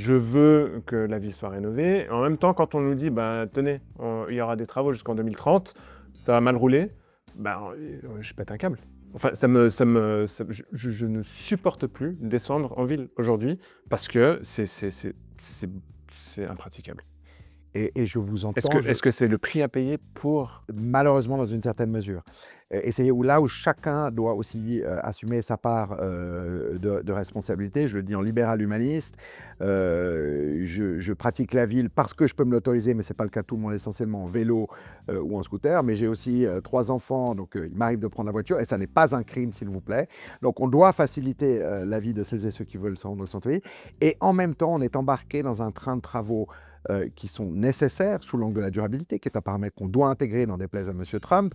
je veux que la ville soit rénovée. En même temps, quand on nous dit, bah, tenez, il y aura des travaux jusqu'en 2030, ça va mal rouler, bah, je pète un câble. Enfin, je ne supporte plus descendre en ville aujourd'hui parce que c'est impraticable. Et je vous entends, Est-ce que c'est le prix à payer pour... malheureusement dans une certaine mesure. Et c'est là où chacun doit aussi assumer sa part de responsabilité. Je le dis en libéral humaniste. Je pratique la ville parce que je peux me l'autoriser, mais ce n'est pas le cas de tout le monde, essentiellement en vélo ou en scooter. Mais j'ai aussi 3 enfants, donc il m'arrive de prendre la voiture et ça n'est pas un crime, s'il vous plaît. Donc on doit faciliter la vie de celles et ceux qui veulent se rendre au centre-ville. Et en même temps, on est embarqué dans un train de travaux qui sont nécessaires sous l'angle de la durabilité, qui est un paramètre qu'on doit intégrer, n'en déplaise à M. Trump.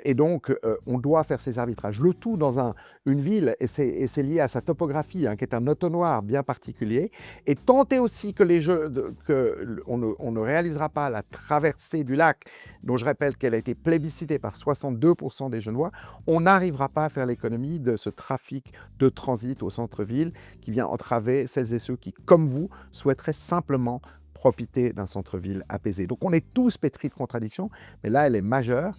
Et donc, on doit faire ces arbitrages. Le tout dans une ville, et c'est lié à sa topographie, qui est un entonnoir bien particulier, et tenter aussi que on ne réalisera pas la traversée du lac, dont je rappelle qu'elle a été plébiscitée par 62% des Genevois, on n'arrivera pas à faire l'économie de ce trafic de transit au centre-ville qui vient entraver celles et ceux qui, comme vous, souhaiteraient simplement profiter d'un centre-ville apaisé. Donc on est tous pétris de contradictions, mais là elle est majeure.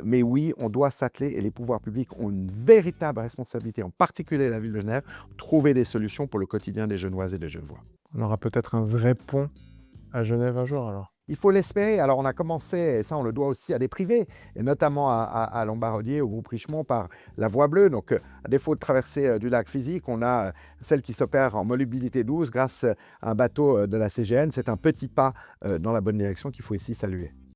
Mais oui, on doit s'atteler et les pouvoirs publics ont une véritable responsabilité, en particulier la ville de Genève, trouver des solutions pour le quotidien des Genevoises et des Genevois. On aura peut-être un vrai pont à Genève un jour alors. Il faut l'espérer. Alors on a commencé, et ça on le doit aussi à des privés, et notamment à Lombardier, au groupe Richemont, par la Voie bleue. Donc à défaut de traverser du lac physique, on a celle qui s'opère en mobilité douce grâce à un bateau de la CGN. C'est un petit pas dans la bonne direction qu'il faut ici saluer.